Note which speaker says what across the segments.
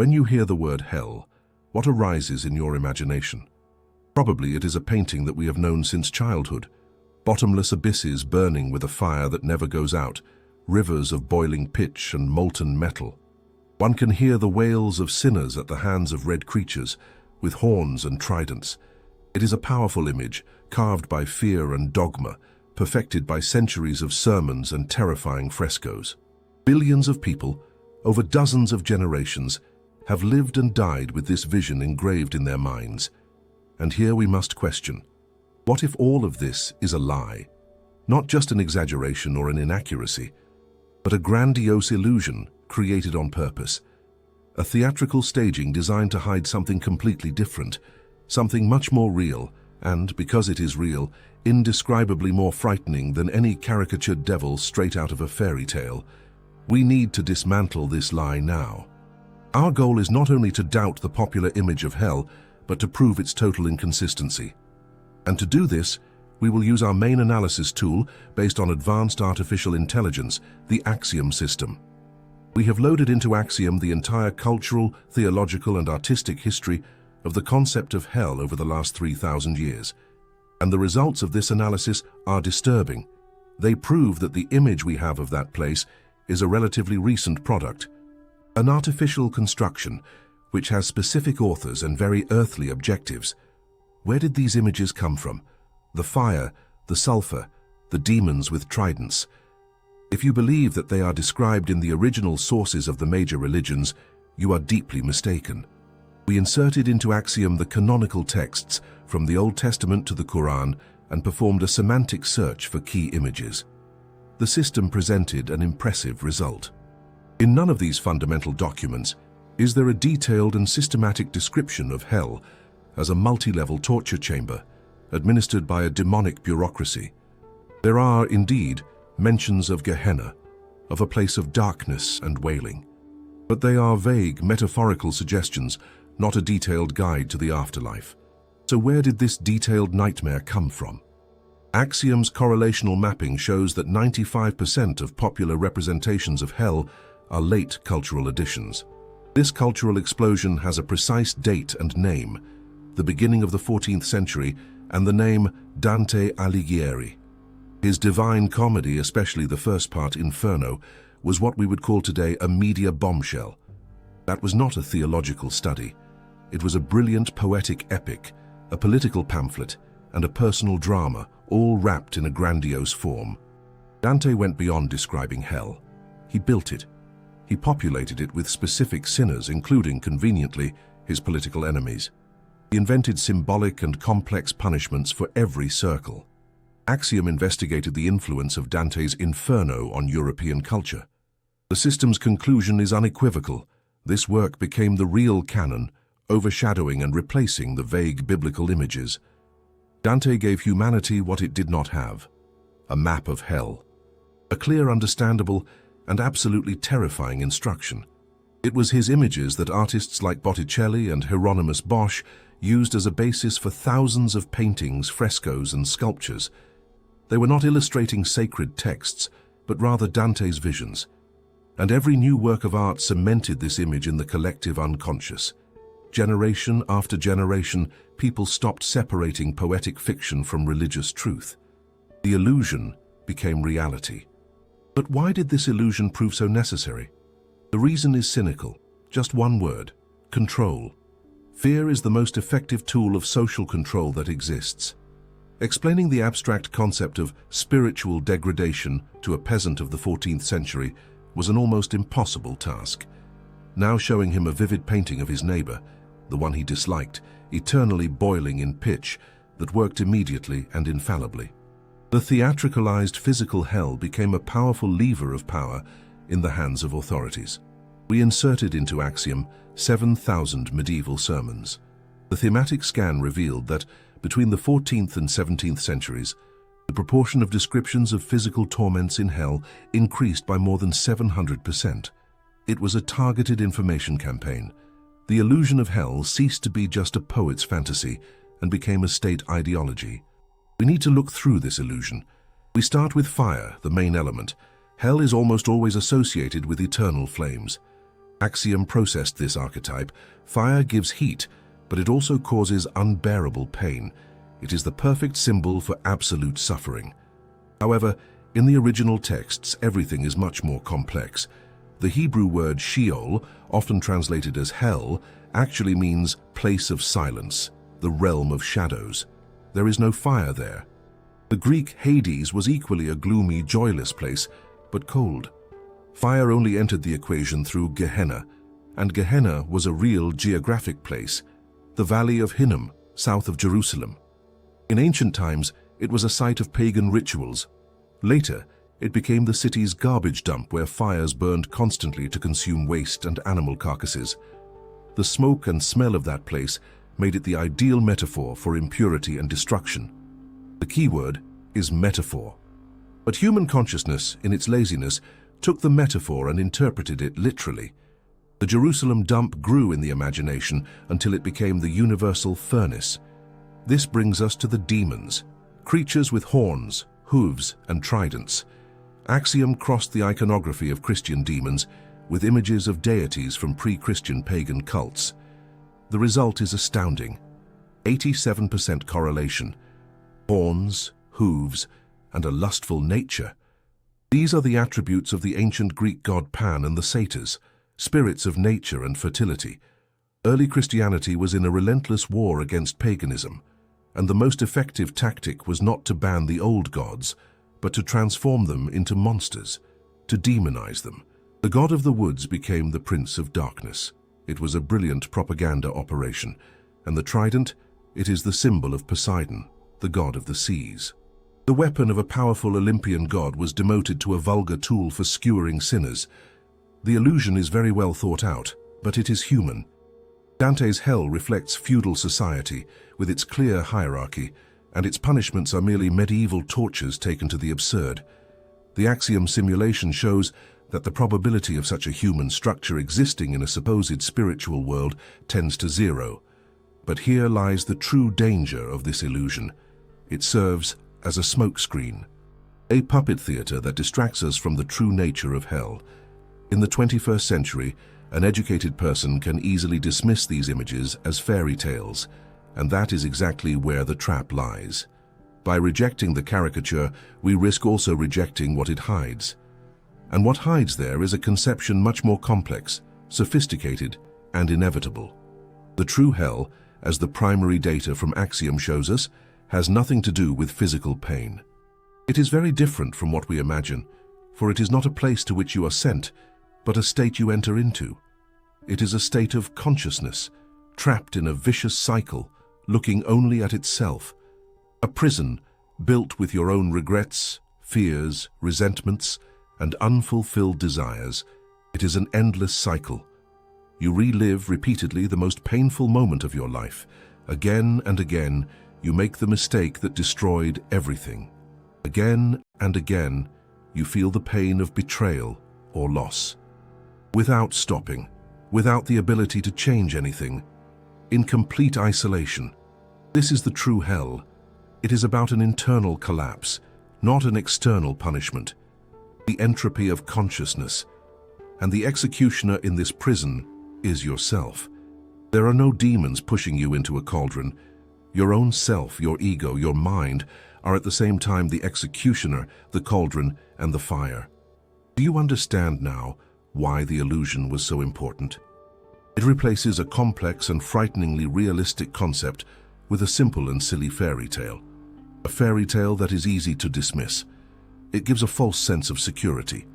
Speaker 1: When you hear the word hell, what arises in your imagination? Probably it is a painting that we have known since childhood. Bottomless abysses burning with a fire that never goes out, rivers of boiling pitch and molten metal. One can hear the wails of sinners at the hands of red creatures, with horns and tridents. It is a powerful image, carved by fear and dogma, perfected by centuries of sermons and terrifying frescoes. Billions of people, over dozens of generations, have lived and died with this vision engraved in their minds. And here we must question, what if all of this is a lie? Not just an exaggeration or an inaccuracy, but a grandiose illusion created on purpose. A theatrical staging designed to hide something completely different, something much more real, and, because it is real, indescribably more frightening than any caricatured devil straight out of a fairy tale. We need to dismantle this lie now. Our goal is not only to doubt the popular image of hell, but to prove its total inconsistency. And to do this, we will use our main analysis tool based on advanced artificial intelligence, the Axiom system. We have loaded into Axiom the entire cultural, theological, and artistic history of the concept of hell over the last 3,000 years. And the results of this analysis are disturbing. They prove that the image we have of that place is a relatively recent product, an artificial construction which has specific authors and very earthly objectives. Where did these images come from? The fire, the sulfur, the demons with tridents. If you believe that they are described in the original sources of the major religions, you are deeply mistaken. We inserted into Axiom the canonical texts from the Old Testament to the Quran and performed a semantic search for key images. The system presented an impressive result. In none of these fundamental documents is there a detailed and systematic description of hell as a multi-level torture chamber administered by a demonic bureaucracy. There are, indeed, mentions of Gehenna, of a place of darkness and wailing. But they are vague, metaphorical suggestions, not a detailed guide to the afterlife. So where did this detailed nightmare come from? Axiom's correlational mapping shows that 95% of popular representations of hell are late cultural additions. This cultural explosion has a precise date and name, the beginning of the 14th century, and the name Dante Alighieri. His Divine Comedy, especially the first part, Inferno, was what we would call today a media bombshell. That was not a theological study. It was a brilliant poetic epic, a political pamphlet, and a personal drama, all wrapped in a grandiose form. Dante went beyond describing hell. He built it. He populated it with specific sinners, including, conveniently, his political enemies. He invented symbolic and complex punishments for every circle. Axiom investigated the influence of Dante's Inferno on European culture. The system's conclusion is unequivocal. This work became the real canon, overshadowing and replacing the vague biblical images. Dante gave humanity what it did not have: a map of hell, a clear, understandable, and absolutely terrifying instruction. It was his images that artists like Botticelli and Hieronymus Bosch used as a basis for thousands of paintings, frescoes, and sculptures. They were not illustrating sacred texts, but rather Dante's visions. And every new work of art cemented this image in the collective unconscious. Generation after generation, people stopped separating poetic fiction from religious truth. The illusion became reality. But why did this illusion prove so necessary? The reason is cynical. Just one word: control. Fear is the most effective tool of social control that exists. Explaining the abstract concept of spiritual degradation to a peasant of the 14th century was an almost impossible task. Now showing him a vivid painting of his neighbor, the one he disliked, eternally boiling in pitch, that worked immediately and infallibly. The theatricalized physical hell became a powerful lever of power in the hands of authorities. We inserted into Axiom 7,000 medieval sermons. The thematic scan revealed that, between the 14th and 17th centuries, the proportion of descriptions of physical torments in hell increased by more than 700%. It was a targeted information campaign. The illusion of hell ceased to be just a poet's fantasy and became a state ideology. We need to look through this illusion. We start with fire, the main element. Hell is almost always associated with eternal flames. Axiom processed this archetype. Fire gives heat, but it also causes unbearable pain. It is the perfect symbol for absolute suffering. However, in the original texts, everything is much more complex. The Hebrew word Sheol, often translated as hell, actually means place of silence, the realm of shadows. There is no fire there. The Greek Hades was equally a gloomy, joyless place, but cold. Fire only entered the equation through Gehenna, and Gehenna was a real geographic place, the Valley of Hinnom, south of Jerusalem. In ancient times, it was a site of pagan rituals. Later, it became the city's garbage dump where fires burned constantly to consume waste and animal carcasses. The smoke and smell of that place made it the ideal metaphor for impurity and destruction. The key word is metaphor. But human consciousness, in its laziness, took the metaphor and interpreted it literally. The Jerusalem dump grew in the imagination until it became the universal furnace. This brings us to the demons, creatures with horns, hooves, and tridents. Axiom crossed the iconography of Christian demons with images of deities from pre-Christian pagan cults. The result is astounding. 87% correlation. Horns, hooves, and a lustful nature. These are the attributes of the ancient Greek god Pan and the satyrs, spirits of nature and fertility. Early Christianity was in a relentless war against paganism, and the most effective tactic was not to ban the old gods, but to transform them into monsters, to demonize them. The god of the woods became the prince of darkness. It was a brilliant propaganda operation, and the trident, it is the symbol of Poseidon, the god of the seas. The weapon of a powerful Olympian god was demoted to a vulgar tool for skewering sinners. The illusion is very well thought out, but it is human. Dante's hell reflects feudal society, with its clear hierarchy, and its punishments are merely medieval tortures taken to the absurd. The Axiom simulation shows that the probability of such a human structure existing in a supposed spiritual world tends to zero. But here lies the true danger of this illusion. It serves as a smokescreen, a puppet theater that distracts us from the true nature of hell. In the 21st century, an educated person can easily dismiss these images as fairy tales, and that is exactly where the trap lies. By rejecting the caricature, we risk also rejecting what it hides. And what hides there is a conception much more complex, sophisticated, and inevitable. The true hell, as the primary data from Axiom shows us, has nothing to do with physical pain. It is very different from what we imagine, for it is not a place to which you are sent, but a state you enter into. It is a state of consciousness, trapped in a vicious cycle, looking only at itself. A prison built with your own regrets, fears, resentments, and unfulfilled desires. It is an endless cycle. You relive repeatedly the most painful moment of your life. Again and again, you make the mistake that destroyed everything. Again and again, you feel the pain of betrayal or loss. Without stopping, without the ability to change anything, in complete isolation. This is the true hell. It is about an internal collapse, not an external punishment. The entropy of consciousness. And the executioner in this prison is yourself. There are no demons pushing you into a cauldron. Your own self, your ego, your mind are at the same time the executioner, the cauldron, and the fire. Do you understand now why the illusion was so important? It replaces a complex and frighteningly realistic concept with a simple and silly fairy tale. A fairy tale that is easy to dismiss. It gives a false sense of security.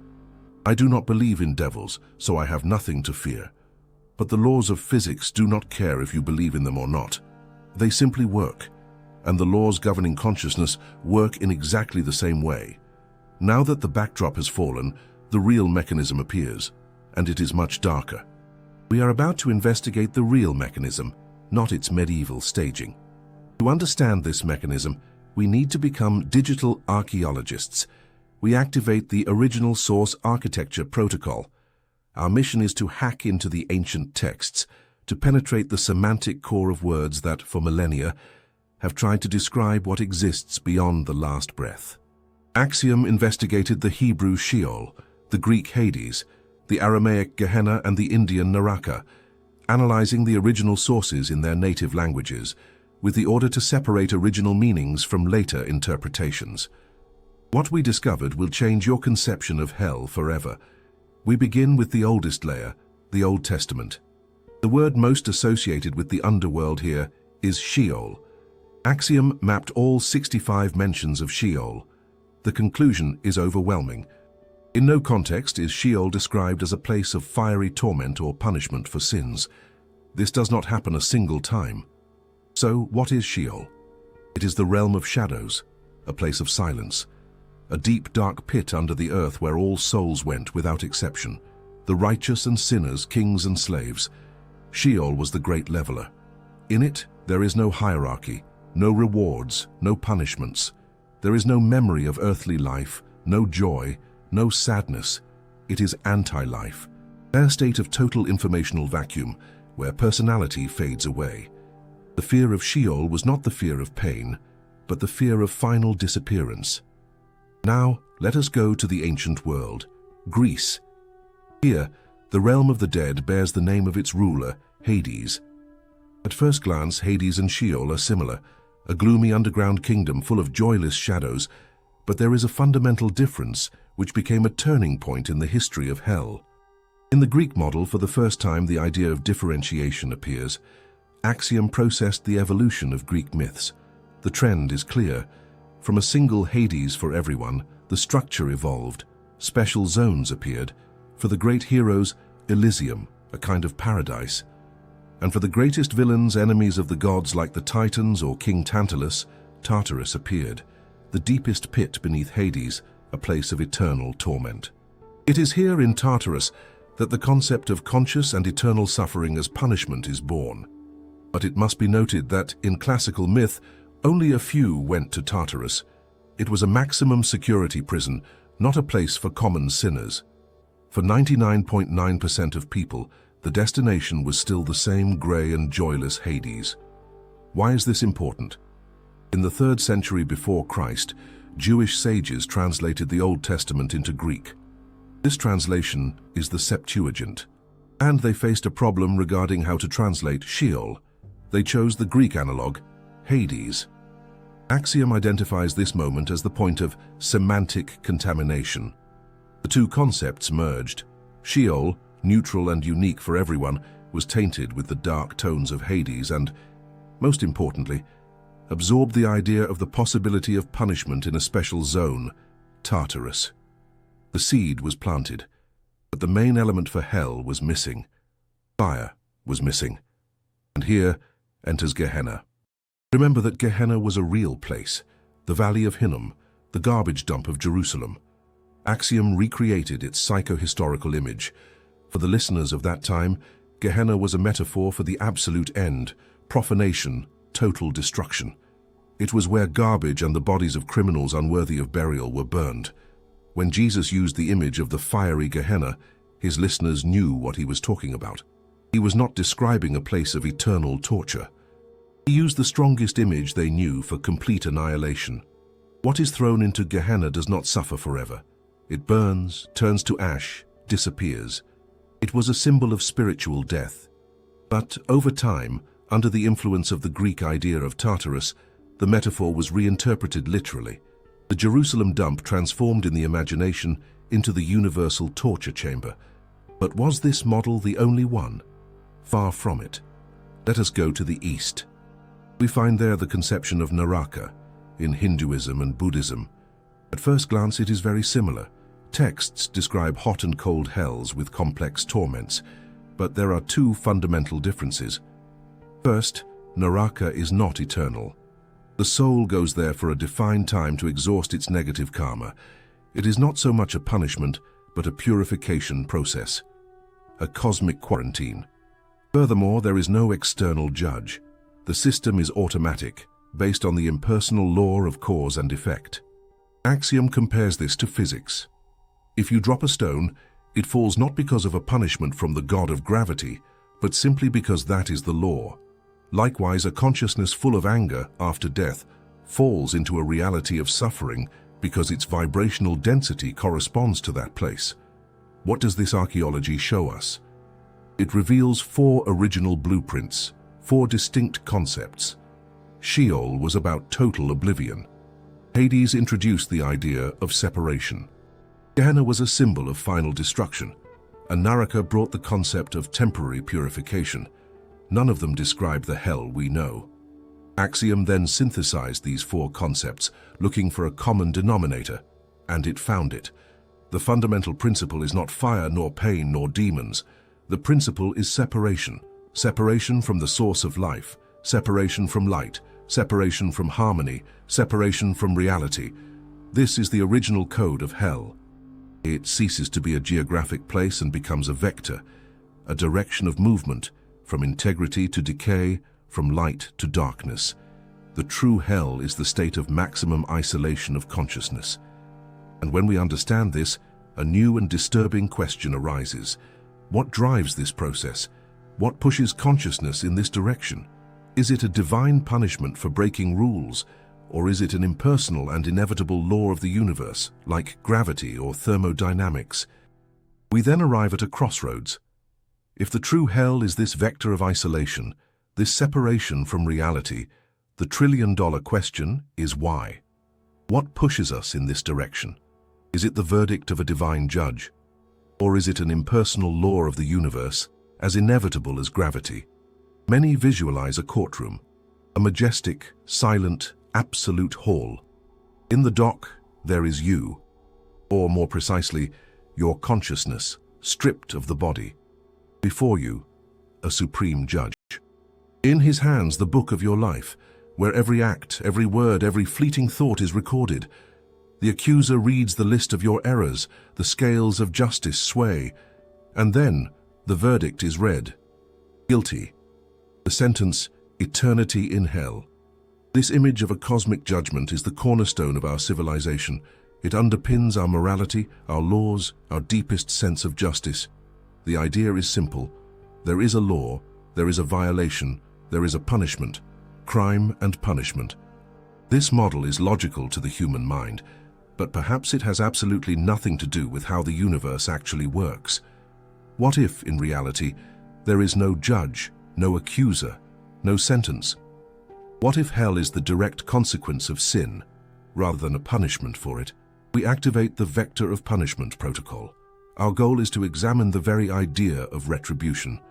Speaker 1: I do not believe in devils, so I have nothing to fear. But the laws of physics do not care if you believe in them or not. They simply work, and the laws governing consciousness work in exactly the same way. Now that the backdrop has fallen, the real mechanism appears, and it is much darker. We are about to investigate the real mechanism, not its medieval staging. To understand this mechanism, we need to become digital archaeologists. We activate the original source architecture protocol. Our mission is to hack into the ancient texts, to penetrate the semantic core of words that, for millennia, have tried to describe what exists beyond the last breath. Axiom investigated the Hebrew Sheol, the Greek Hades, the Aramaic Gehenna and the Indian Naraka, analyzing the original sources in their native languages, with the order to separate original meanings from later interpretations. What we discovered will change your conception of hell forever. We begin with the oldest layer, the Old Testament. The word most associated with the underworld here is Sheol. Axiom mapped all 65 mentions of Sheol. The conclusion is overwhelming. In no context is Sheol described as a place of fiery torment or punishment for sins. This does not happen a single time. So, what is Sheol? It is the realm of shadows, a place of silence, a deep dark pit under the earth where all souls went without exception, the righteous and sinners, kings and slaves. Sheol was the great leveler. In it, there is no hierarchy, no rewards, no punishments. There is no memory of earthly life, no joy, no sadness. It is anti-life, a state of total informational vacuum where personality fades away. The fear of Sheol was not the fear of pain, but the fear of final disappearance. Now, let us go to the ancient world, Greece. Here, the realm of the dead bears the name of its ruler, Hades. At first glance, Hades and Sheol are similar, a gloomy underground kingdom full of joyless shadows, but there is a fundamental difference which became a turning point in the history of hell. In the Greek model, for the first time, the idea of differentiation appears. Axiom processed the evolution of Greek myths. The trend is clear. From a single Hades for everyone, the structure evolved. Special zones appeared. For the great heroes, Elysium, a kind of paradise. And for the greatest villains, enemies of the gods like the Titans or King Tantalus, Tartarus appeared, the deepest pit beneath Hades, a place of eternal torment. It is here in Tartarus that the concept of conscious and eternal suffering as punishment is born. But it must be noted that, in classical myth, only a few went to Tartarus. It was a maximum security prison, not a place for common sinners. For 99.9% of people, the destination was still the same grey and joyless Hades. Why is this important? In the 3rd century before Christ, Jewish sages translated the Old Testament into Greek. This translation is the Septuagint, and they faced a problem regarding how to translate Sheol. They chose the Greek analog, Hades. Axiom identifies this moment as the point of semantic contamination. The two concepts merged. Sheol, neutral and unique for everyone, was tainted with the dark tones of Hades and, most importantly, absorbed the idea of the possibility of punishment in a special zone, Tartarus. The seed was planted, but the main element for hell was missing. Fire was missing. And here enters Gehenna. Remember that Gehenna was a real place, the Valley of Hinnom, the garbage dump of Jerusalem. Axiom recreated its psycho-historical image. For the listeners of that time, Gehenna was a metaphor for the absolute end, profanation, total destruction. It was where garbage and the bodies of criminals unworthy of burial were burned. When Jesus used the image of the fiery Gehenna, his listeners knew what he was talking about. He was not describing a place of eternal torture. He used the strongest image they knew for complete annihilation. What is thrown into Gehenna does not suffer forever. It burns, turns to ash, disappears. It was a symbol of spiritual death. But over time, under the influence of the Greek idea of Tartarus, the metaphor was reinterpreted literally. The Jerusalem dump transformed in the imagination into the universal torture chamber. But was this model the only one? Far from it. Let us go to the east. We find there the conception of Naraka in Hinduism and Buddhism. At first glance, it is very similar. Texts describe hot and cold hells with complex torments, but there are two fundamental differences. First, Naraka is not eternal. The soul goes there for a defined time to exhaust its negative karma. It is not so much a punishment, but a purification process, a cosmic quarantine. Furthermore, there is no external judge. The system is automatic, based on the impersonal law of cause and effect. Axiom compares this to physics. If you drop a stone, it falls not because of a punishment from the god of gravity, but simply because that is the law. Likewise, a consciousness full of anger after death falls into a reality of suffering because its vibrational density corresponds to that place. What does this archaeology show us? It reveals 4 original blueprints, 4 distinct concepts. Sheol was about total oblivion. Hades introduced the idea of separation. Gehenna was a symbol of final destruction, and Naraka brought the concept of temporary purification. None of them describe the hell we know. Axiom then synthesized these 4 concepts, looking for a common denominator, and it found it. The fundamental principle is not fire, nor pain, nor demons. The principle is separation. Separation from the source of life, separation from light, separation from harmony, separation from reality. This is the original code of hell. It ceases to be a geographic place and becomes a vector, a direction of movement, from integrity to decay, from light to darkness. The true hell is the state of maximum isolation of consciousness. And when we understand this, a new and disturbing question arises. What drives this process? What pushes consciousness in this direction? Is it a divine punishment for breaking rules, or is it an impersonal and inevitable law of the universe, like gravity or thermodynamics? We then arrive at a crossroads. If the true hell is this vector of isolation, this separation from reality, the trillion-dollar question is why? What pushes us in this direction? Is it the verdict of a divine judge? Or is it an impersonal law of the universe, as inevitable as gravity? Many visualize a courtroom, a majestic, silent, absolute hall. In the dock, there is you, or more precisely, your consciousness, stripped of the body. Before you, a supreme judge. In his hands, the book of your life, where every act, every word, every fleeting thought is recorded. The accuser reads the list of your errors, the scales of justice sway, and then the verdict is read. Guilty. The sentence, eternity in hell. This image of a cosmic judgment is the cornerstone of our civilization. It underpins our morality, our laws, our deepest sense of justice. The idea is simple. There is a law, there is a violation, there is a punishment. Crime and punishment. This model is logical to the human mind, but perhaps it has absolutely nothing to do with how the universe actually works. What if, in reality, there is no judge, no accuser, no sentence? What if hell is the direct consequence of sin, rather than a punishment for it? We activate the vector of punishment protocol. Our goal is to examine the very idea of retribution.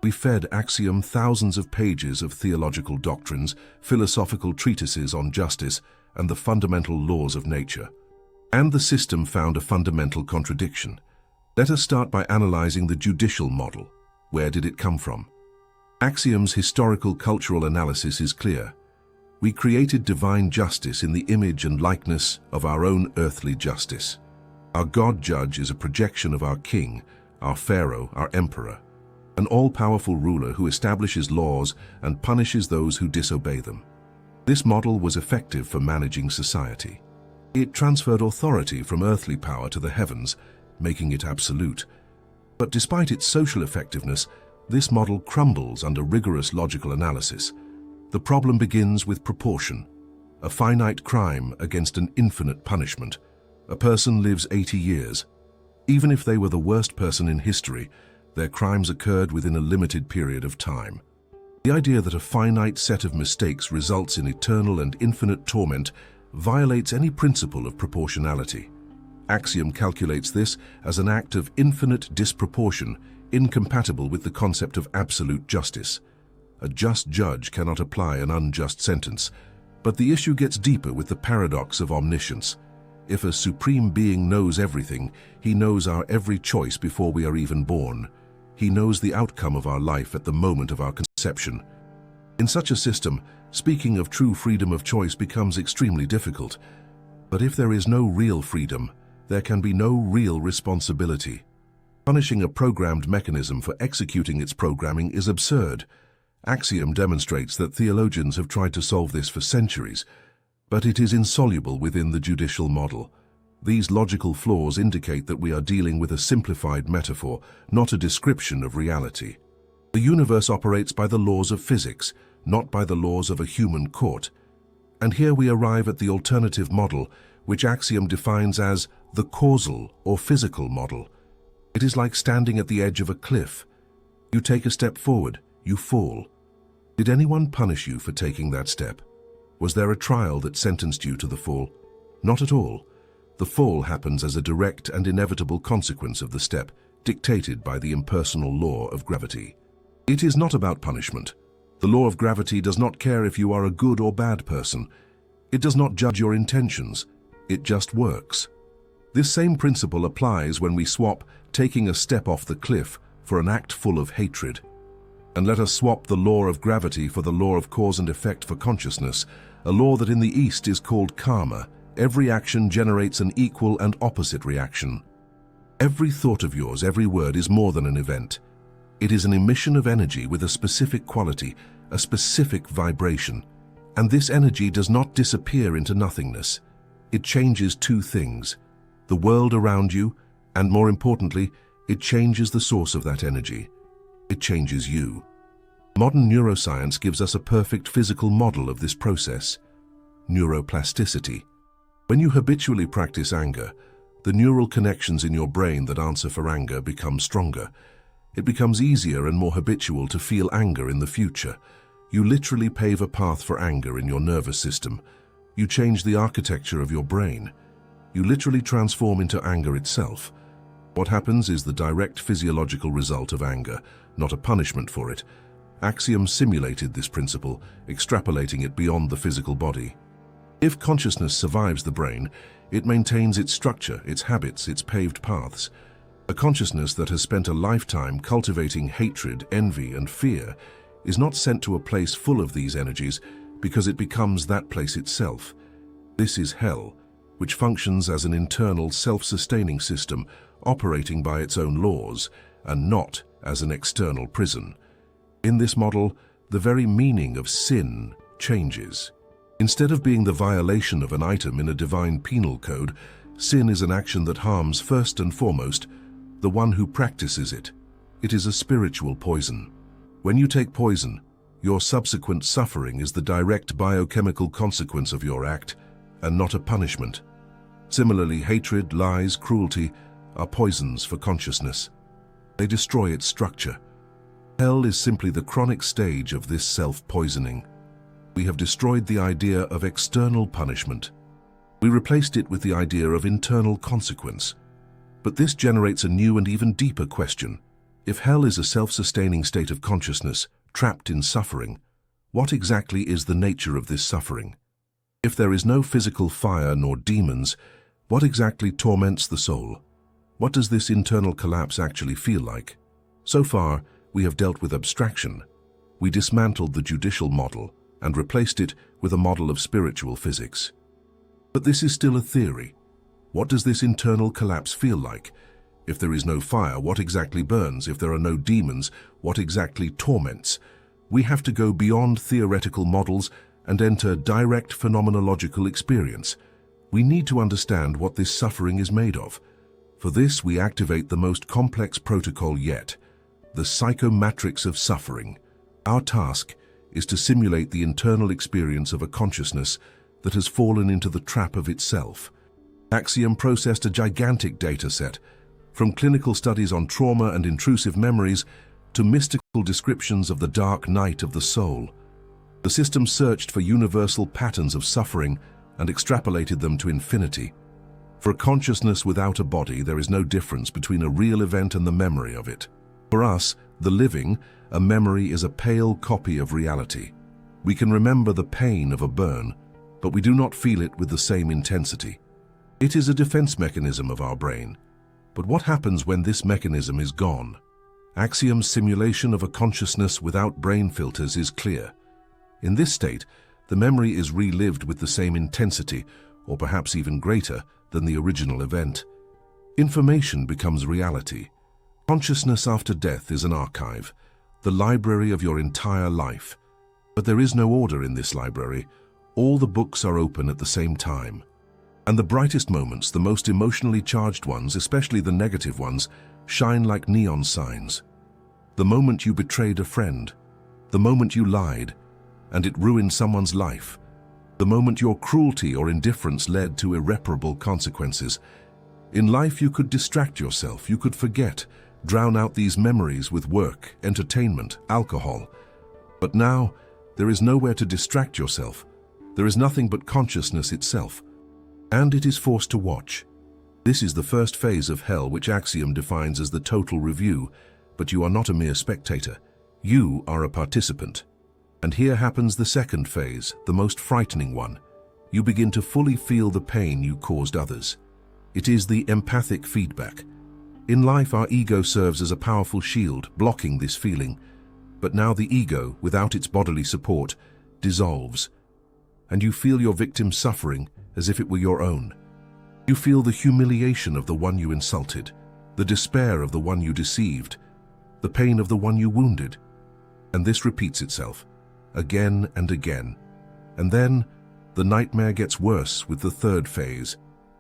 Speaker 1: We fed Axiom thousands of pages of theological doctrines, philosophical treatises on justice, and the fundamental laws of nature. And the system found a fundamental contradiction. Let us start by analyzing the judicial model. Where did it come from? Axiom's historical cultural analysis is clear. We created divine justice in the image and likeness of our own earthly justice. Our God-judge is a projection of our king, our pharaoh, our emperor, an all-powerful ruler who establishes laws and punishes those who disobey them. This model was effective for managing society. It transferred authority from earthly power to the heavens, making it absolute. But despite its social effectiveness, this model crumbles under rigorous logical analysis. The problem begins with proportion. A finite crime against an infinite punishment. A person lives 80 years. Even if they were the worst person in history, their crimes occurred within a limited period of time. The idea that a finite set of mistakes results in eternal and infinite torment violates any principle of proportionality. Axiom calculates this as an act of infinite disproportion, incompatible with the concept of absolute justice. A just judge cannot apply an unjust sentence, but the issue gets deeper with the paradox of omniscience. If a supreme being knows everything, he knows our every choice before we are even born. He knows the outcome of our life at the moment of our conception. In such a system, speaking of true freedom of choice becomes extremely difficult. But if there is no real freedom, there can be no real responsibility. Punishing a programmed mechanism for executing its programming is absurd. Axiom demonstrates that theologians have tried to solve this for centuries, but it is insoluble within the judicial model. These logical flaws indicate that we are dealing with a simplified metaphor, not a description of reality. The universe operates by the laws of physics, not by the laws of a human court. And here we arrive at the alternative model, which Axiom defines as the causal or physical model. It is like standing at the edge of a cliff. You take a step forward, you fall. Did anyone punish you for taking that step? Was there a trial that sentenced you to the fall? Not at all. The fall happens as a direct and inevitable consequence of the step, dictated by the impersonal law of gravity. It is not about punishment. The law of gravity does not care if you are a good or bad person. It does not judge your intentions. It just works. This same principle applies when we swap taking a step off the cliff for an act full of hatred. And let us swap the law of gravity for the law of cause and effect for consciousness, a law that in the East is called karma. Every action generates an equal and opposite reaction. Every thought of yours, every word is more than an event. It is an emission of energy with a specific quality, a specific vibration. And this energy does not disappear into nothingness. It changes two things: the world around you, and more importantly, it changes the source of that energy. It changes you. Modern neuroscience gives us a perfect physical model of this process: neuroplasticity. When you habitually practice anger, the neural connections in your brain that answer for anger become stronger. It becomes easier and more habitual to feel anger in the future. You literally pave a path for anger in your nervous system. You change the architecture of your brain. You literally transform into anger itself. What happens is the direct physiological result of anger, not a punishment for it. Axiom simulated this principle, extrapolating it beyond the physical body. If consciousness survives the brain, it maintains its structure, its habits, its paved paths. A consciousness that has spent a lifetime cultivating hatred, envy, and fear is not sent to a place full of these energies because it becomes that place itself. This is hell, which functions as an internal self-sustaining system operating by its own laws and not as an external prison. In this model, the very meaning of sin changes. Instead of being the violation of an item in a divine penal code, sin is an action that harms first and foremost the one who practices it. It is a spiritual poison. When you take poison, your subsequent suffering is the direct biochemical consequence of your act and not a punishment. Similarly, hatred, lies, cruelty are poisons for consciousness. They destroy its structure. Hell is simply the chronic stage of this self-poisoning. We have destroyed the idea of external punishment. We replaced it with the idea of internal consequence. But this generates a new and even deeper question. If hell is a self-sustaining state of consciousness, trapped in suffering, what exactly is the nature of this suffering? If there is no physical fire nor demons, what exactly torments the soul? What does this internal collapse actually feel like? So far, we have dealt with abstraction. We dismantled the judicial model and replaced it with a model of spiritual physics. But this is still a theory. What does this internal collapse feel like? If there is no fire, what exactly burns? If there are no demons, what exactly torments? We have to go beyond theoretical models and enter direct phenomenological experience. We need to understand what this suffering is made of. For this, we activate the most complex protocol yet, the psychomatrix of suffering. Our task is to simulate the internal experience of a consciousness that has fallen into the trap of itself. Axiom processed a gigantic data set, from clinical studies on trauma and intrusive memories to mystical descriptions of the dark night of the soul. The system searched for universal patterns of suffering and extrapolated them to infinity. For a consciousness without a body, there is no difference between a real event and the memory of it. For us, the living, a memory is a pale copy of reality. We can remember the pain of a burn, but we do not feel it with the same intensity. It is a defense mechanism of our brain. But what happens when this mechanism is gone? Axiom's simulation of a consciousness without brain filters is clear. In this state, the memory is relived with the same intensity, or perhaps even greater, than the original event. Information becomes reality. Consciousness after death is an archive, the library of your entire life. But there is no order in this library. All the books are open at the same time. And the brightest moments, the most emotionally charged ones, especially the negative ones, shine like neon signs. The moment you betrayed a friend, the moment you lied, and it ruined someone's life, the moment your cruelty or indifference led to irreparable consequences. In life you could distract yourself, you could forget, drown out these memories with work, entertainment, alcohol. But now, there is nowhere to distract yourself. There is nothing but consciousness itself. And it is forced to watch. This is the first phase of hell, which Axiom defines as the total review, but you are not a mere spectator. You are a participant. And here happens the second phase, the most frightening one. You begin to fully feel the pain you caused others. It is the empathic feedback. In life, our ego serves as a powerful shield, blocking this feeling. But now the ego, without its bodily support, dissolves. And you feel your victim suffering as if it were your own. You feel the humiliation of the one you insulted, the despair of the one you deceived, the pain of the one you wounded. And this repeats itself, again and again. And then, the nightmare gets worse with the third phase,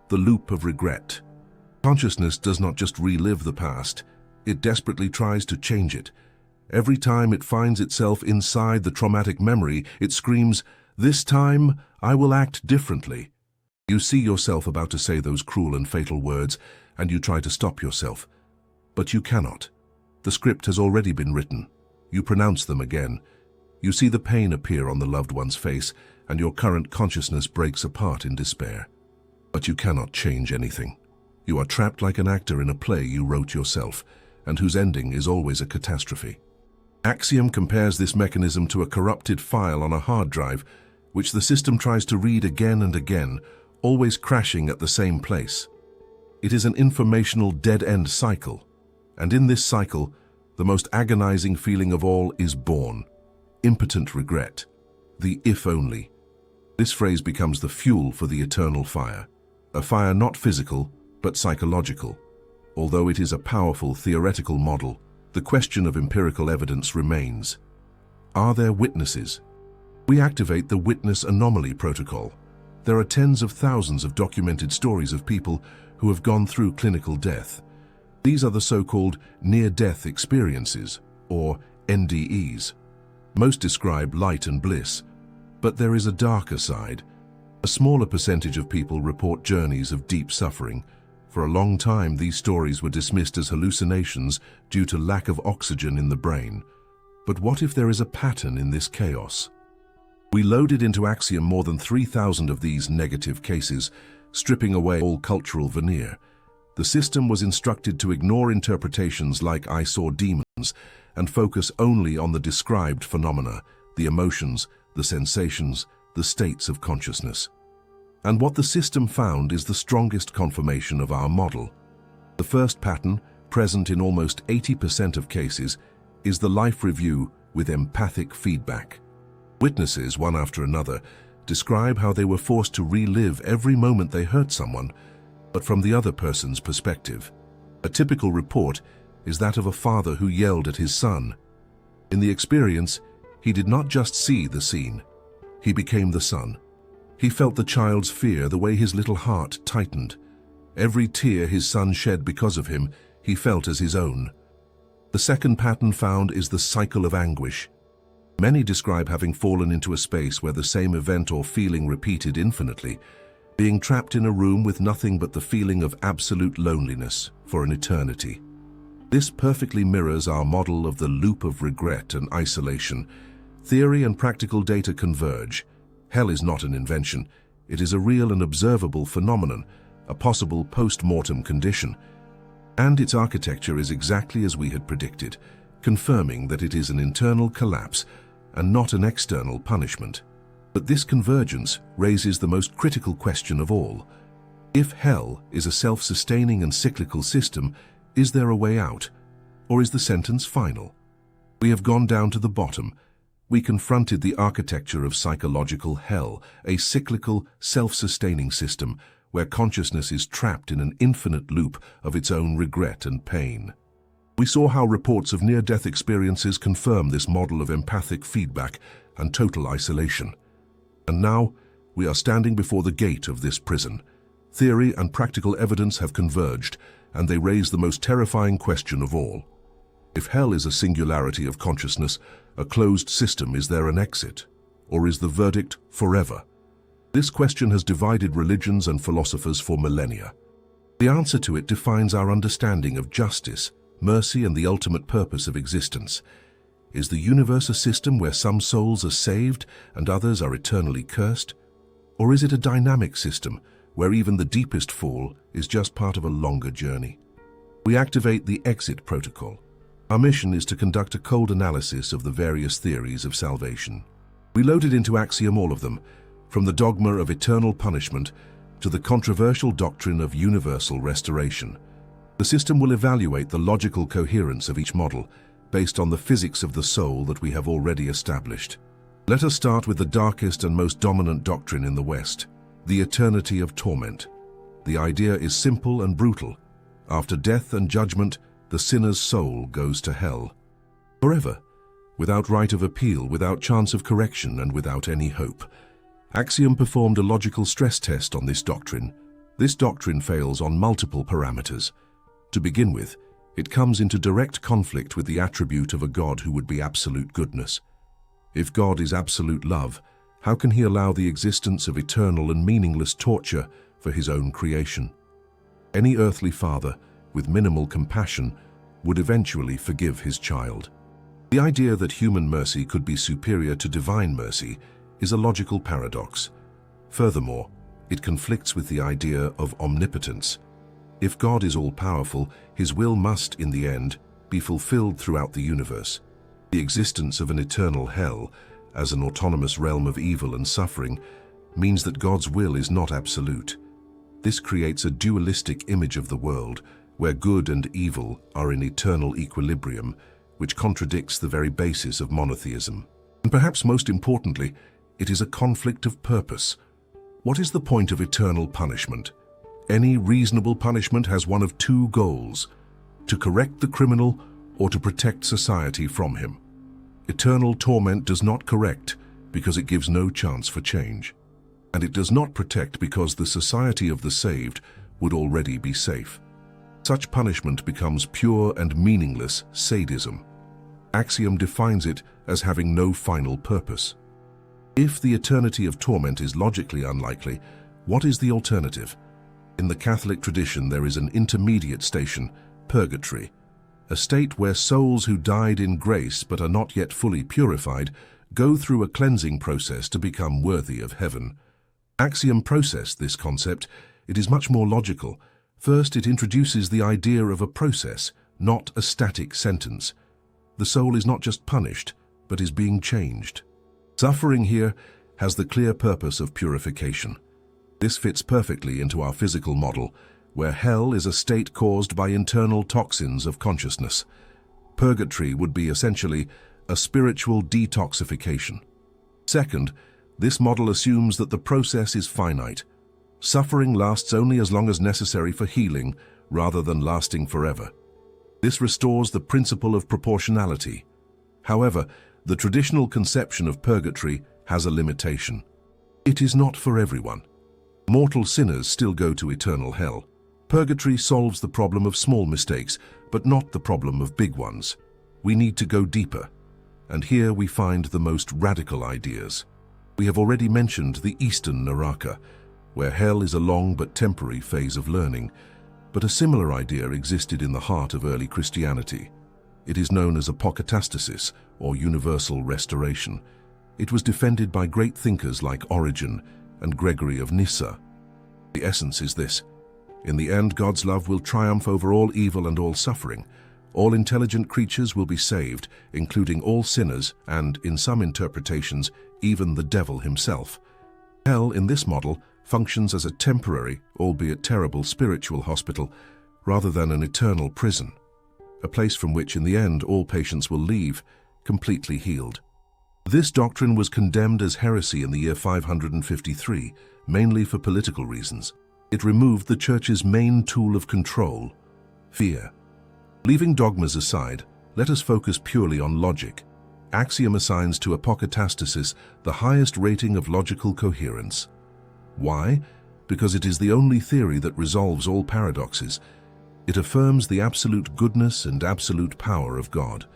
Speaker 1: the loop of regret. Consciousness does not just relive the past, it desperately tries to change it. Every time it finds itself inside the traumatic memory, it screams, "This time, I will act differently." You see yourself about to say those cruel and fatal words, and you try to stop yourself. But you cannot. The script has already been written. You pronounce them again. You see the pain appear on the loved one's face, and your current consciousness breaks apart in despair. But you cannot change anything. You are trapped like an actor in a play you wrote yourself, and whose ending is always a catastrophe. Axiom compares this mechanism to a corrupted file on a hard drive, which the system tries to read again and again, always crashing at the same place. It is an informational dead-end cycle, and in this cycle, the most agonizing feeling of all is born: impotent regret, the if only. This phrase becomes the fuel for the eternal fire, a fire not physical, but psychological. Although it is a powerful theoretical model, the question of empirical evidence remains. Are there witnesses? We activate the Witness Anomaly Protocol. There are tens of thousands of documented stories of people who have gone through clinical death. These are the so-called near-death experiences, or NDEs. Most describe light and bliss, but there is a darker side. A smaller percentage of people report journeys of deep suffering. For a long time, these stories were dismissed as hallucinations due to lack of oxygen in the brain. But what if there is a pattern in this chaos? We loaded into Axiom more than 3,000 of these negative cases, stripping away all cultural veneer. The system was instructed to ignore interpretations like "I saw demons" and focus only on the described phenomena, the emotions, the sensations, the states of consciousness. And what the system found is the strongest confirmation of our model. The first pattern, present in almost 80% of cases, is the life review with empathic feedback. Witnesses, one after another, describe how they were forced to relive every moment they hurt someone, but from the other person's perspective. A typical report is that of a father who yelled at his son. In the experience, he did not just see the scene. He became the son. He felt the child's fear, the way his little heart tightened. Every tear his son shed because of him, he felt as his own. The second pattern found is the cycle of anguish. Many describe having fallen into a space where the same event or feeling repeated infinitely, being trapped in a room with nothing but the feeling of absolute loneliness for an eternity. This perfectly mirrors our model of the loop of regret and isolation. Theory and practical data converge. Hell is not an invention. It is a real and observable phenomenon, a possible post-mortem condition. And its architecture is exactly as we had predicted, confirming that it is an internal collapse and not an external punishment. But this convergence raises the most critical question of all. If hell is a self-sustaining and cyclical system, is there a way out? Or is the sentence final? We have gone down to the bottom. We confronted the architecture of psychological hell, a cyclical, self-sustaining system where consciousness is trapped in an infinite loop of its own regret and pain. We saw how reports of near-death experiences confirm this model of empathic feedback and total isolation. And now, we are standing before the gate of this prison. Theory and practical evidence have converged, and they raise the most terrifying question of all. If hell is a singularity of consciousness, a closed system, is there an exit? Or is the verdict forever? This question has divided religions and philosophers for millennia. The answer to it defines our understanding of justice, mercy, and the ultimate purpose of existence. Is the universe a system where some souls are saved and others are eternally cursed? Or is it a dynamic system where even the deepest fall is just part of a longer journey? We activate the exit protocol. Our mission is to conduct a cold analysis of the various theories of salvation. We loaded into Axiom all of them, from the dogma of eternal punishment to the controversial doctrine of universal restoration. The system will evaluate the logical coherence of each model based on the physics of the soul that we have already established. Let us start with the darkest and most dominant doctrine in the West, the eternity of torment. The idea is simple and brutal. After death and judgment, the sinner's soul goes to hell. Forever, without right of appeal, without chance of correction, and without any hope. Axiom performed a logical stress test on this doctrine. This doctrine fails on multiple parameters. To begin with, it comes into direct conflict with the attribute of a God who would be absolute goodness. If God is absolute love, how can he allow the existence of eternal and meaningless torture for his own creation? Any earthly father, with minimal compassion, would eventually forgive his child. The idea that human mercy could be superior to divine mercy is a logical paradox. Furthermore, it conflicts with the idea of omnipotence. If God is all-powerful, his will must, in the end, be fulfilled throughout the universe. The existence of an eternal hell, as an autonomous realm of evil and suffering, means that God's will is not absolute. This creates a dualistic image of the world, where good and evil are in eternal equilibrium, which contradicts the very basis of monotheism. And perhaps most importantly, it is a conflict of purpose. What is the point of eternal punishment? Any reasonable punishment has one of two goals: to correct the criminal or to protect society from him. Eternal torment does not correct because it gives no chance for change. And it does not protect because the society of the saved would already be safe. Such punishment becomes pure and meaningless sadism. Axiom defines it as having no final purpose. If the eternity of torment is logically unlikely, what is the alternative? In the Catholic tradition, there is an intermediate station, purgatory, a state where souls who died in grace but are not yet fully purified go through a cleansing process to become worthy of heaven. Axiom processed this concept. It is much more logical. First, it introduces the idea of a process, not a static sentence. The soul is not just punished, but is being changed. Suffering here has the clear purpose of purification. This fits perfectly into our physical model, where hell is a state caused by internal toxins of consciousness. Purgatory would be essentially a spiritual detoxification. Second, this model assumes that the process is finite. Suffering lasts only as long as necessary for healing, rather than lasting forever. This restores the principle of proportionality. However, the traditional conception of purgatory has a limitation. It is not for everyone. Mortal sinners still go to eternal hell. Purgatory solves the problem of small mistakes, but not the problem of big ones. We need to go deeper. And here we find the most radical ideas. We have already mentioned the Eastern Naraka, where hell is a long but temporary phase of learning, but a similar idea existed in the heart of early Christianity. It is known as apokatastasis, or universal restoration. It was defended by great thinkers like Origen and Gregory of Nyssa. The essence is this: in the end, God's love will triumph over all evil and all suffering. All intelligent creatures will be saved, including all sinners and, in some interpretations, even the devil himself. Hell, in this model, functions as a temporary, albeit terrible, spiritual hospital, rather than an eternal prison, a place from which, in the end, all patients will leave, completely healed. This doctrine was condemned as heresy in the year 553, mainly for political reasons. It removed the Church's main tool of control, fear. Leaving dogmas aside, let us focus purely on logic. Axiom assigns to apokatastasis the highest rating of logical coherence. Why? Because it is the only theory that resolves all paradoxes. It affirms the absolute goodness and absolute power of God.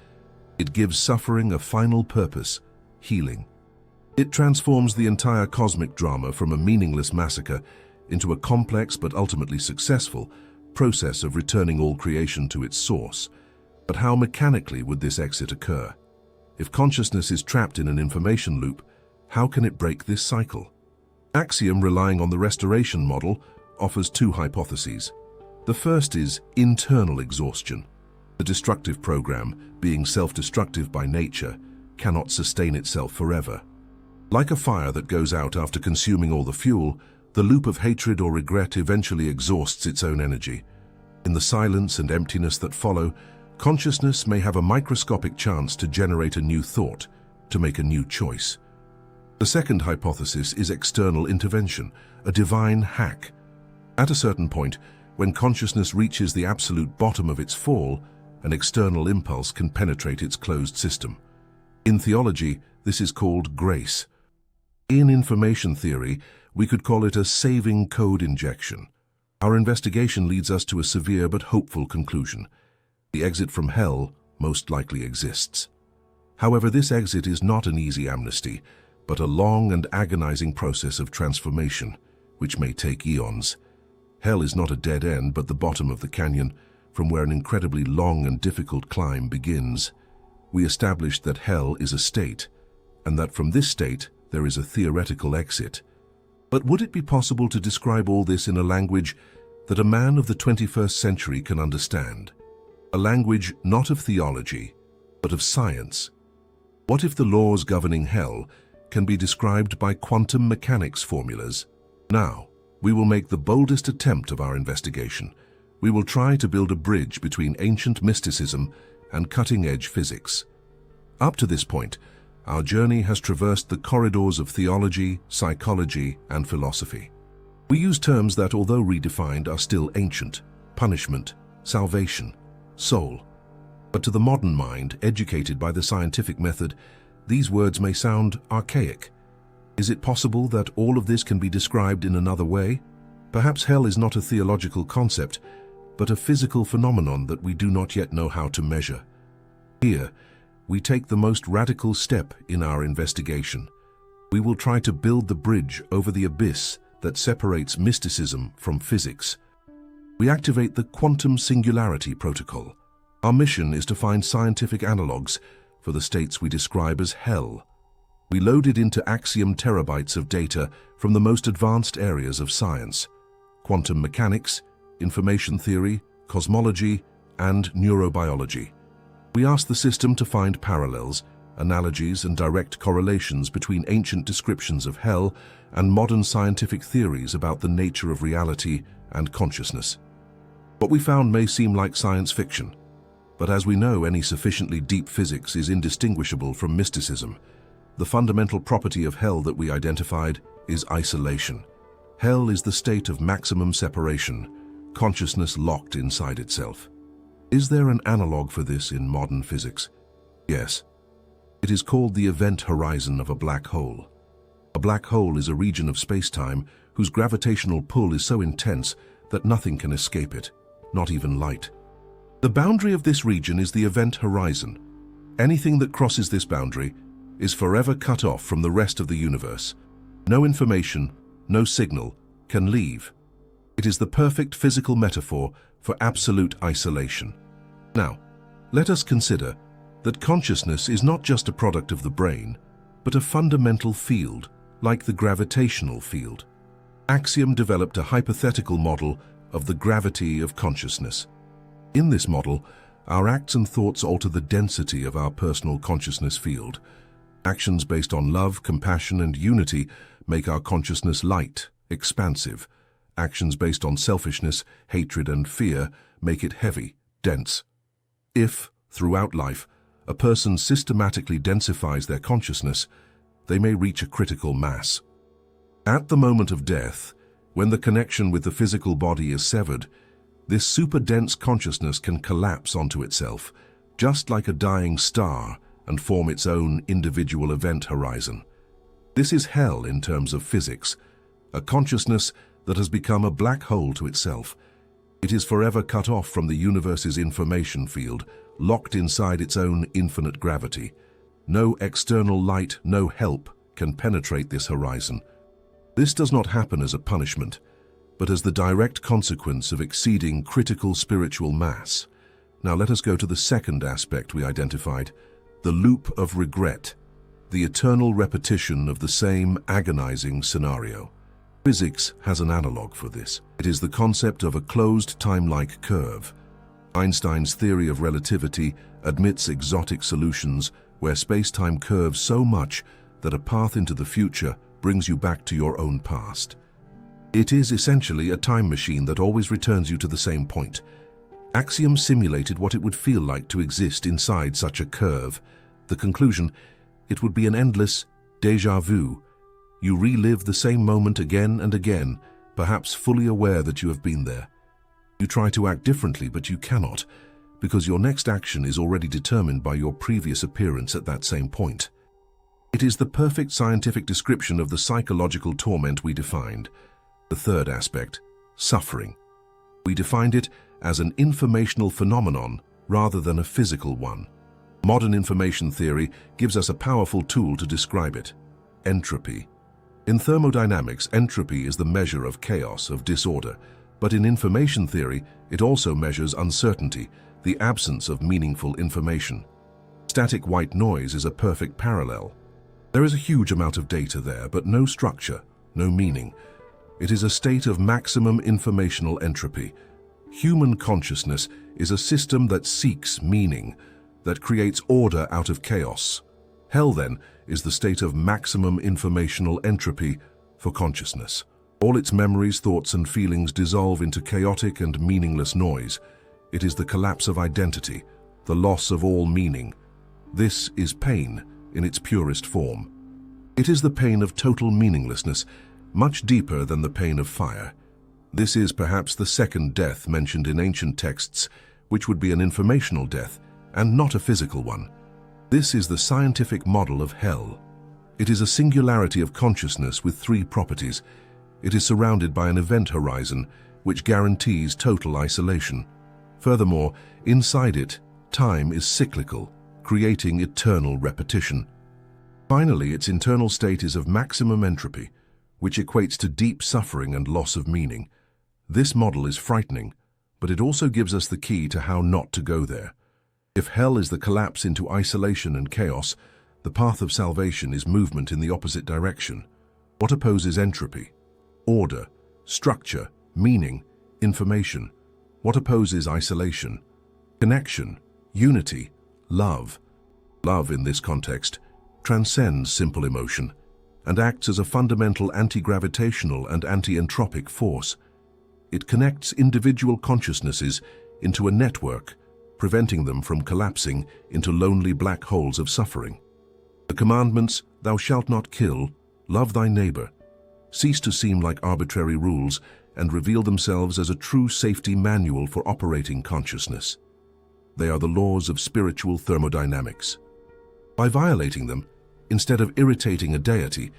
Speaker 1: It gives suffering a final purpose, healing. It transforms the entire cosmic drama from a meaningless massacre into a complex but ultimately successful, process of returning all creation to its source. But how mechanically would this exit occur? If consciousness is trapped in an information loop, how can it break this cycle? Axiom, relying on the restoration model, offers two hypotheses. The first is internal exhaustion. The destructive program, being self-destructive by nature, cannot sustain itself forever. Like a fire that goes out after consuming all the fuel, the loop of hatred or regret eventually exhausts its own energy. In the silence and emptiness that follow, consciousness may have a microscopic chance to generate a new thought, to make a new choice. The second hypothesis is external intervention, a divine hack. At a certain point, when consciousness reaches the absolute bottom of its fall, an external impulse can penetrate its closed system. In theology, this is called grace. In information theory, we could call it a saving code injection. Our investigation leads us to a severe but hopeful conclusion. The exit from hell most likely exists. However, this exit is not an easy amnesty, but a long and agonizing process of transformation, which may take eons. Hell is not a dead end, but the bottom of the canyon, from where an incredibly long and difficult climb begins. We established that hell is a state, and that from this state there is a theoretical exit. But would it be possible to describe all this in a language that a man of the 21st century can understand? A language not of theology, but of science. What if the laws governing hell can be described by quantum mechanics formulas? Now, we will make the boldest attempt of our investigation. We will try to build a bridge between ancient mysticism and cutting-edge physics. Up to this point, our journey has traversed the corridors of theology, psychology, and philosophy. We use terms that, although redefined, are still ancient: punishment, salvation, soul. But to the modern mind, educated by the scientific method, these words may sound archaic. Is it possible that all of this can be described in another way? Perhaps hell is not a theological concept, but a physical phenomenon that we do not yet know how to measure. Here, we take the most radical step in our investigation. We will try to build the bridge over the abyss that separates mysticism from physics. We activate the quantum singularity protocol. Our mission is to find scientific analogues for the states we describe as hell. We loaded into Axiom terabytes of data from the most advanced areas of science: quantum mechanics, information theory, cosmology, and neurobiology. We asked the system to find parallels, analogies, and direct correlations between ancient descriptions of hell and modern scientific theories about the nature of reality and consciousness. What we found may seem like science fiction, but as we know, any sufficiently deep physics is indistinguishable from mysticism. The fundamental property of hell that we identified is isolation. Hell is the state of maximum separation, consciousness locked inside itself. Is there an analog for this in modern physics? Yes. It is called the event horizon of a black hole. A black hole is a region of space-time whose gravitational pull is so intense that nothing can escape it, not even light. The boundary of this region is the event horizon. Anything that crosses this boundary is forever cut off from the rest of the universe. No information, no signal, can leave. It is the perfect physical metaphor for absolute isolation. Now, let us consider that consciousness is not just a product of the brain, but a fundamental field, like the gravitational field. Axiom developed a hypothetical model of the gravity of consciousness. In this model, our acts and thoughts alter the density of our personal consciousness field. Actions based on love, compassion, and unity make our consciousness light, expansive. Actions based on selfishness, hatred, and fear make it heavy, dense. If, throughout life, a person systematically densifies their consciousness, they may reach a critical mass. At the moment of death, when the connection with the physical body is severed, this super-dense consciousness can collapse onto itself, just like a dying star, and form its own individual event horizon. This is hell in terms of physics, a consciousness that has become a black hole to itself. It is forever cut off from the universe's information field, locked inside its own infinite gravity. No external light, no help can penetrate this horizon. This does not happen as a punishment. but as the direct consequence of exceeding critical spiritual mass. Now let us go to the second aspect we identified, the loop of regret, the eternal repetition of the same agonizing scenario. Physics has an analog for this. It is the concept of a closed time-like curve. Einstein's theory of relativity admits exotic solutions where space-time curves so much that a path into the future brings you back to your own past. It is essentially a time machine that always returns you to the same point. Axiom simulated what it would feel like to exist inside such a curve. The conclusion: it would be an endless déjà vu. You relive the same moment again and again, perhaps fully aware that you have been there. You try to act differently, but you cannot, because your next action is already determined by your previous appearance at that same point. It is the perfect scientific description of the psychological torment we defined. The third aspect, suffering. We defined it as an informational phenomenon rather than a physical one. Modern information theory gives us a powerful tool to describe it: entropy. In thermodynamics, entropy is the measure of chaos, of disorder, but in information theory, it also measures uncertainty, the absence of meaningful information. Static white noise is a perfect parallel. There is a huge amount of data there, but no structure, no meaning. It is a state of maximum informational entropy. Human consciousness is a system that seeks meaning, that creates order out of chaos. Hell, then, is the state of maximum informational entropy for consciousness. All its memories, thoughts, and feelings dissolve into chaotic and meaningless noise. It is the collapse of identity, the loss of all meaning. This is pain in its purest form. It is the pain of total meaninglessness, much deeper than the pain of fire. This is perhaps the second death mentioned in ancient texts, which would be an informational death and not a physical one. This is the scientific model of hell. It is a singularity of consciousness with three properties. It is surrounded by an event horizon, which guarantees total isolation. Furthermore, inside it, time is cyclical, creating eternal repetition. Finally, its internal state is of maximum entropy, which equates to deep suffering and loss of meaning. This model is frightening, but it also gives us the key to how not to go there. If hell is the collapse into isolation and chaos, the path of salvation is movement in the opposite direction. What opposes entropy? Order, structure, meaning, information. What opposes isolation? Connection, unity, love. Love, in this context, transcends simple emotion and acts as a fundamental anti-gravitational and anti-entropic force. It connects individual consciousnesses into a network, preventing them from collapsing into lonely black holes of suffering. The commandments, "Thou shalt not kill," "Love thy neighbor," cease to seem like arbitrary rules and reveal themselves as a true safety manual for operating consciousness. They are the laws of spiritual thermodynamics. By violating them, instead of irritating a deity,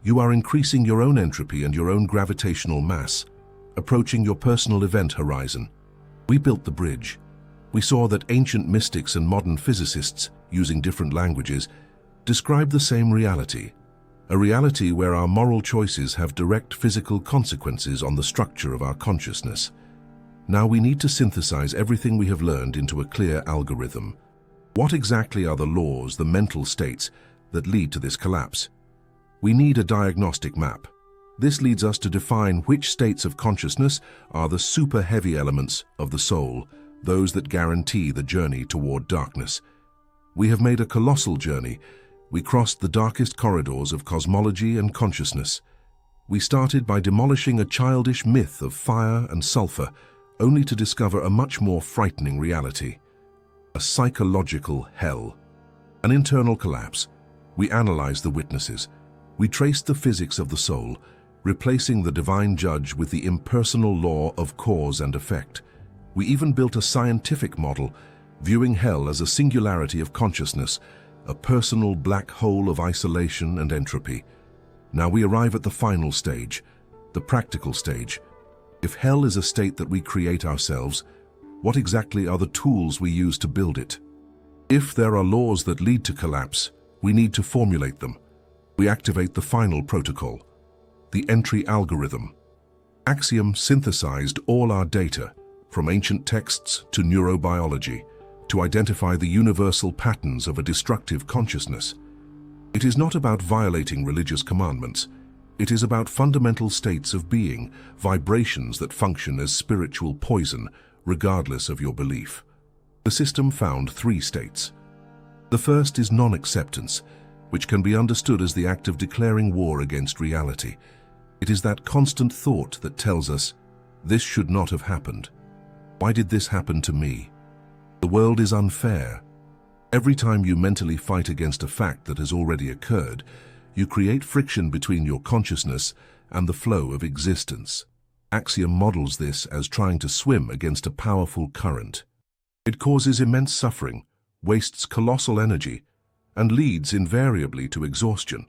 Speaker 1: you are increasing your own entropy and your own gravitational mass, approaching your personal event horizon. We built the bridge. We saw that ancient mystics and modern physicists, using different languages, describe the same reality, a reality where our moral choices have direct physical consequences on the structure of our consciousness. Now we need to synthesize everything we have learned into a clear algorithm. What exactly are the laws, the mental states, that lead to this collapse? We need a diagnostic map. This leads us to define which states of consciousness are the super-heavy elements of the soul, those that guarantee the journey toward darkness. We have made a colossal journey. We crossed the darkest corridors of cosmology and consciousness. We started by demolishing a childish myth of fire and sulfur, only to discover a much more frightening reality. A psychological hell. An internal collapse. We analyzed the witnesses. We traced the physics of the soul, replacing the divine judge with the impersonal law of cause and effect. We even built a scientific model, viewing hell as a singularity of consciousness, a personal black hole of isolation and entropy. Now we arrive at the final stage, the practical stage. If hell is a state that we create ourselves, what exactly are the tools we use to build it? If there are laws that lead to collapse, we need to formulate them. We activate the final protocol, the entry algorithm. Axiom synthesized all our data, from ancient texts to neurobiology, to identify the universal patterns of a destructive consciousness. It is not about violating religious commandments. It is about fundamental states of being, vibrations that function as spiritual poison, regardless of your belief. The system found 3 states. The first is non-acceptance, which can be understood as the act of declaring war against reality. It is that constant thought that tells us, this should not have happened. Why did this happen to me? The world is unfair. Every time you mentally fight against a fact that has already occurred, you create friction between your consciousness and the flow of existence. Axiom models this as trying to swim against a powerful current. It causes immense suffering, wastes colossal energy, and leads invariably to exhaustion.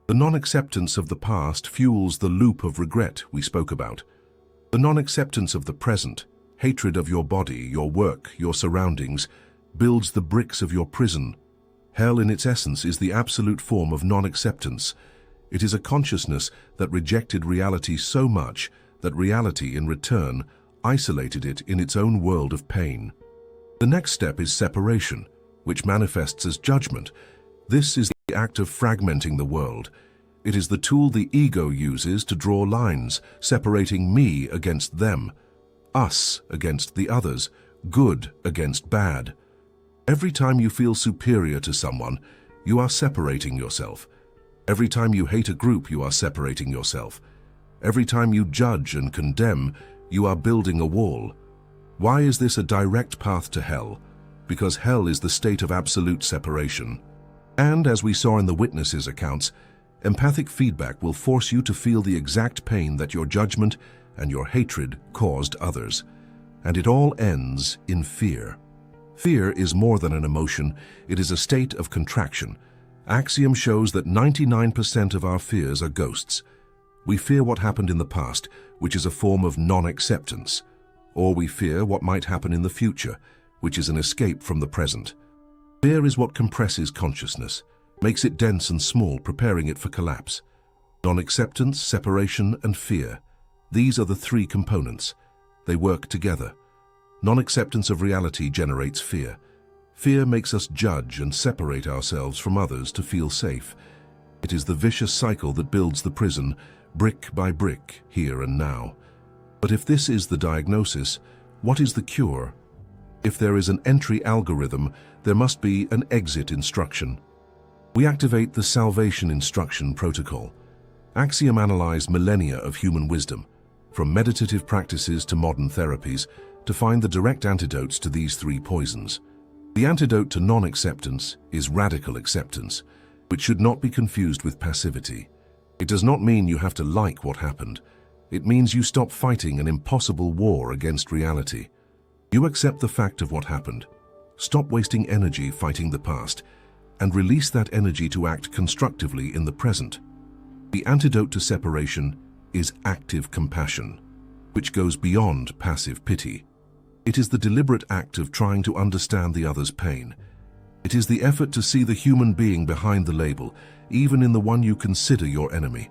Speaker 1: The non-acceptance of the past fuels the loop of regret we spoke about. The non-acceptance of the present, hatred of your body, your work, your surroundings, builds the bricks of your prison. Hell in its essence is the absolute form of non-acceptance. It is a consciousness that rejected reality so much that reality, in return, isolated it in its own world of pain. The next step is separation, which manifests as judgment. This is the act of fragmenting the world. It is the tool the ego uses to draw lines, separating me against them, us against the others, good against bad. Every time you feel superior to someone, you are separating yourself. Every time you hate a group, you are separating yourself. Every time you judge and condemn, you are building a wall. Why is this a direct path to hell? Because hell is the state of absolute separation. And as we saw in the witnesses' accounts, empathic feedback will force you to feel the exact pain that your judgment and your hatred caused others. And it all ends in fear. Fear is more than an emotion, it is a state of contraction. Axiom shows that 99% of our fears are ghosts. We fear what happened in the past, which is a form of non-acceptance. Or we fear what might happen in the future, which is an escape from the present. Fear is what compresses consciousness, makes it dense and small, preparing it for collapse. Non-acceptance, separation, and fear. These are the 3 components. They work together. Non-acceptance of reality generates fear. Fear makes us judge and separate ourselves from others to feel safe. It is the vicious cycle that builds the prison, brick by brick, here and now. But if this is the diagnosis, what is the cure? If there is an entry algorithm, there must be an exit instruction. We activate the salvation instruction protocol. Axiom analyzed millennia of human wisdom, from meditative practices to modern therapies, to find the direct antidotes to these 3 poisons. The antidote to non-acceptance is radical acceptance, which should not be confused with passivity. It does not mean you have to like what happened. It means you stop fighting an impossible war against reality. You accept the fact of what happened. Stop wasting energy fighting the past, and release that energy to act constructively in the present. The antidote to separation is active compassion, which goes beyond passive pity. It is the deliberate act of trying to understand the other's pain. It is the effort to see the human being behind the label, even in the one you consider your enemy.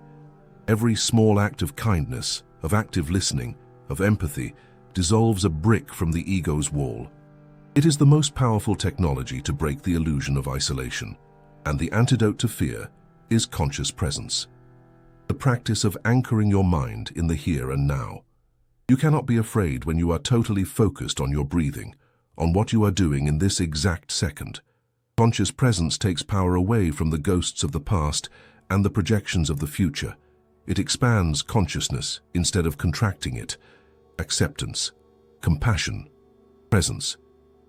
Speaker 1: Every small act of kindness, of active listening, of empathy, dissolves a brick from the ego's wall. It is the most powerful technology to break the illusion of isolation, and the antidote to fear is conscious presence. The practice of anchoring your mind in the here and now. You cannot be afraid when you are totally focused on your breathing, on what you are doing in this exact second. Conscious presence takes power away from the ghosts of the past and the projections of the future. It expands consciousness instead of contracting it. Acceptance, compassion, presence.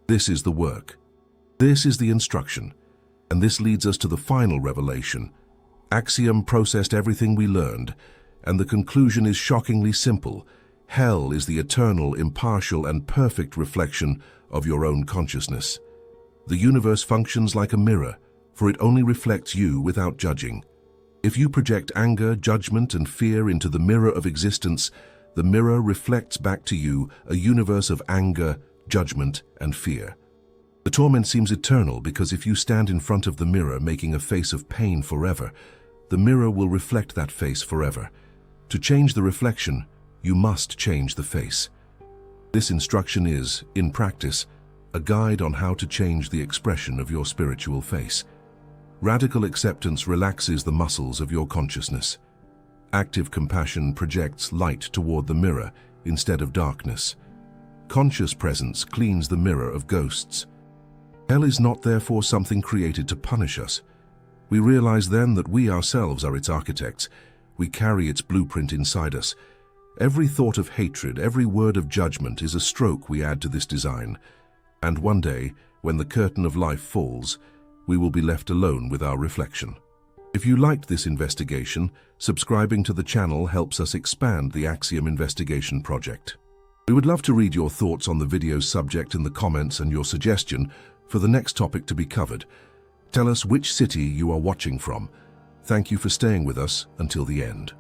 Speaker 1: This is the work. This is the instruction. And this leads us to the final revelation. Axiom processed everything we learned, and the conclusion is shockingly simple. Hell is the eternal, impartial, and perfect reflection of your own consciousness. The universe functions like a mirror, for it only reflects you without judging. If you project anger, judgment, and fear into the mirror of existence, the mirror reflects back to you a universe of anger, judgment, and fear. The torment seems eternal because if you stand in front of the mirror making a face of pain forever, the mirror will reflect that face forever. To change the reflection, you must change the face. This instruction is, in practice, a guide on how to change the expression of your spiritual face. Radical acceptance relaxes the muscles of your consciousness. Active compassion projects light toward the mirror instead of darkness. Conscious presence cleans the mirror of ghosts. Hell is not therefore something created to punish us. We realize then that we ourselves are its architects. We carry its blueprint inside us. Every thought of hatred, every word of judgment is a stroke we add to this design. And one day, when the curtain of life falls, we will be left alone with our reflection. If you liked this investigation, subscribing to the channel helps us expand the Axiom Investigation project. We would love to read your thoughts on the video's subject in the comments and your suggestion for the next topic to be covered. Tell us which city you are watching from. Thank you for staying with us until the end.